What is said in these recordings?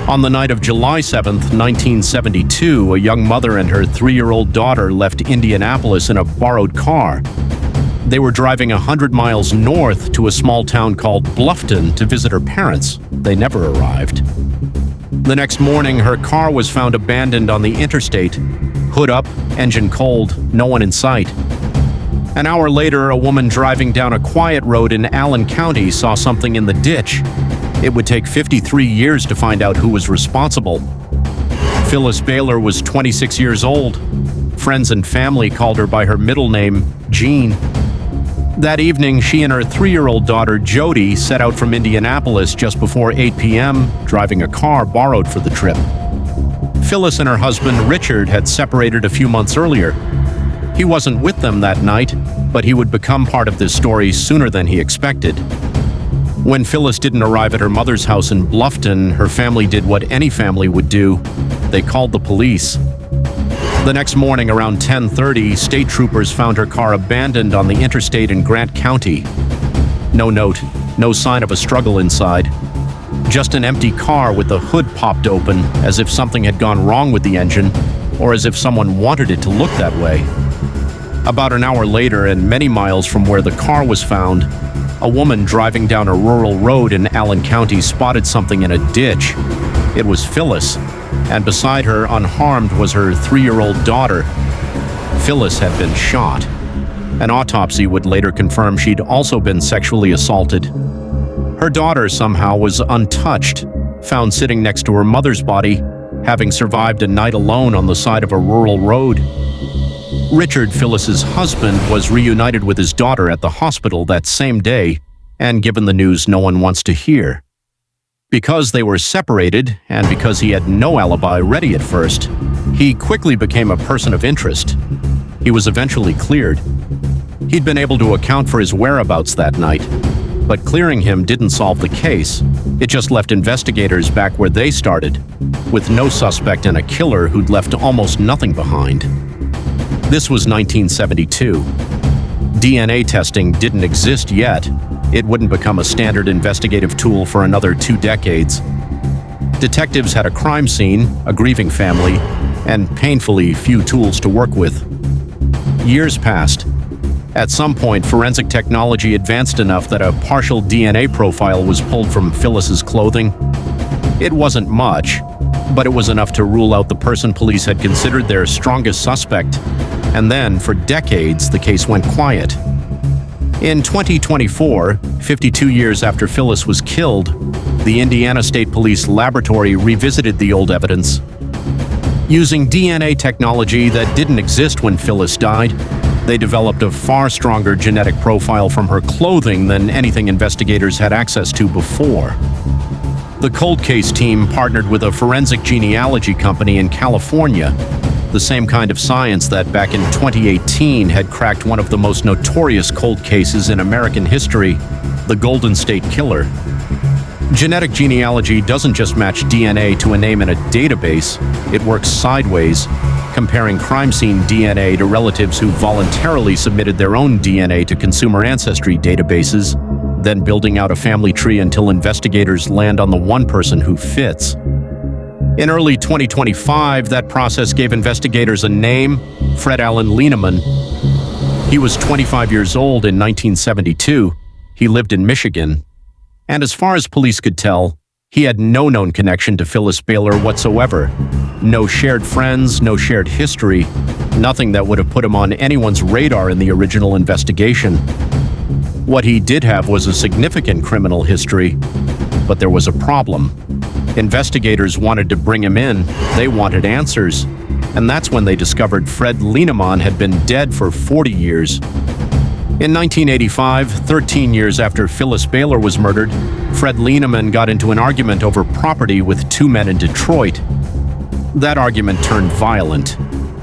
On the night of July 7, 1972, a young mother and her 3-year-old daughter left Indianapolis in a borrowed car. They were driving 100 miles north to a small town called Bluffton to visit her parents. They never arrived. The next morning, her car was found abandoned on the interstate. Hood up, engine cold, no one in sight. An hour later, a woman driving down a quiet road in Allen County saw something in the ditch. It would take 53 years to find out who was responsible. Phyllis Bailer was 26 years old. Friends and family called her by her middle name, Jean. That evening, she and her 3-year-old daughter, Jody, set out from Indianapolis just before 8 p.m., driving a car borrowed for the trip. Phyllis and her husband, Richard, had separated a few months earlier. He wasn't with them that night, but he would become part of this story sooner than he expected. When Phyllis didn't arrive at her mother's house in Bluffton, her family did what any family would do. They called the police. The next morning, around 10:30, state troopers found her car abandoned on the interstate in Grant County. No note, no sign of a struggle inside. Just an empty car with the hood popped open, as if something had gone wrong with the engine, or as if someone wanted it to look that way. About an hour later, and many miles from where the car was found, a woman driving down a rural road in Allen County spotted something in a ditch. It was Phyllis, and beside her, unharmed, was her 3-year-old daughter. Phyllis had been shot. An autopsy would later confirm she'd also been sexually assaulted. Her daughter somehow was untouched, found sitting next to her mother's body, having survived a night alone on the side of a rural road. Richard, Phyllis's husband, was reunited with his daughter at the hospital that same day and given the news no one wants to hear. Because they were separated, and because he had no alibi ready at first, he quickly became a person of interest. He was eventually cleared. He'd been able to account for his whereabouts that night, but clearing him didn't solve the case. It just left investigators back where they started, with no suspect and a killer who'd left almost nothing behind. This was 1972. DNA testing didn't exist yet. It wouldn't become a standard investigative tool for another 2 decades. Detectives had a crime scene, a grieving family, and painfully few tools to work with. Years passed. At some point, forensic technology advanced enough that a partial DNA profile was pulled from Phyllis's clothing. It wasn't much, but it was enough to rule out the person police had considered their strongest suspect. And then, for decades, the case went quiet. In 2024, 52 years after Phyllis was killed, the Indiana State Police Laboratory revisited the old evidence. Using DNA technology that didn't exist when Phyllis died, they developed a far stronger genetic profile from her clothing than anything investigators had access to before. The cold case team partnered with a forensic genealogy company in California, the same kind of science that back in 2018 had cracked one of the most notorious cold cases in American history, the Golden State Killer. Genetic genealogy doesn't just match DNA to a name in a database, it works sideways, comparing crime scene DNA to relatives who voluntarily submitted their own DNA to consumer ancestry databases, then building out a family tree until investigators land on the one person who fits. In early 2025, that process gave investigators a name, Fred Allen Lieneman. He was 25 years old in 1972. He lived in Michigan. And as far as police could tell, he had no known connection to Phyllis Bailer whatsoever. No shared friends, no shared history, nothing that would have put him on anyone's radar in the original investigation. What he did have was a significant criminal history, but there was a problem. Investigators wanted to bring him in. They wanted answers. And that's when they discovered Fred Lieneman had been dead for 40 years. In 1985, 13 years after Phyllis Bailer was murdered, Fred Lieneman got into an argument over property with 2 men in Detroit. That argument turned violent.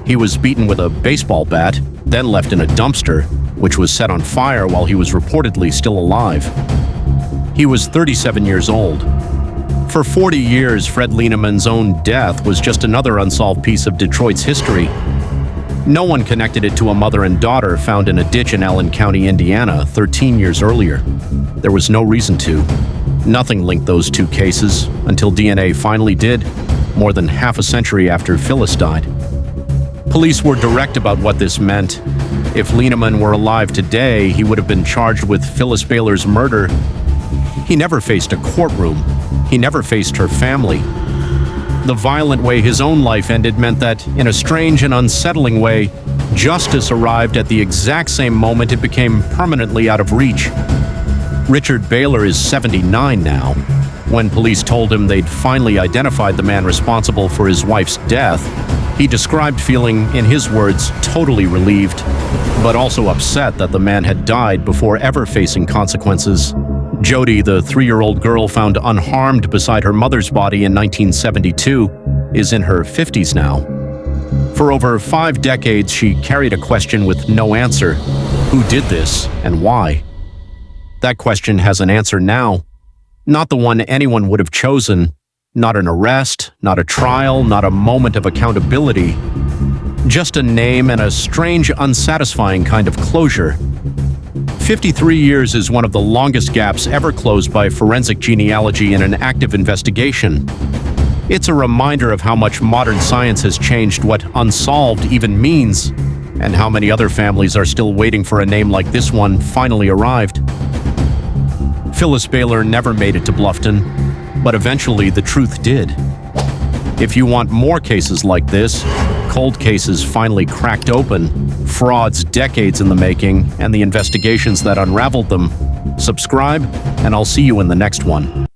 He was beaten with a baseball bat, then left in a dumpster, which was set on fire while he was reportedly still alive. He was 37 years old. For 40 years, Fred Lieneman's own death was just another unsolved piece of Detroit's history. No one connected it to a mother and daughter found in a ditch in Allen County, Indiana, 13 years earlier. There was no reason to. Nothing linked those two cases until DNA finally did, more than half a century after Phyllis died. Police were direct about what this meant. If Lieneman were alive today, he would have been charged with Phyllis Bailer's murder. He never faced a courtroom. He never faced her family. The violent way his own life ended meant that, in a strange and unsettling way, justice arrived at the exact same moment it became permanently out of reach. Richard Bailer is 79 now. When police told him they'd finally identified the man responsible for his wife's death, he described feeling, in his words, totally relieved, but also upset that the man had died before ever facing consequences. Jody, the 3-year-old girl found unharmed beside her mother's body in 1972, is in her 50s now. For over 5 decades, she carried a question with no answer. Who did this and why? That question has an answer now. Not the one anyone would have chosen. Not an arrest, not a trial, not a moment of accountability. Just a name and a strange, unsatisfying kind of closure. 53 years is one of the longest gaps ever closed by forensic genealogy in an active investigation. It's a reminder of how much modern science has changed what unsolved even means, and how many other families are still waiting for a name like this one finally arrived. Phyllis Bailer never made it to Bluffton, but eventually the truth did. If you want more cases like this, cold cases finally cracked open, frauds decades in the making, and the investigations that unraveled them, subscribe, and I'll see you in the next one.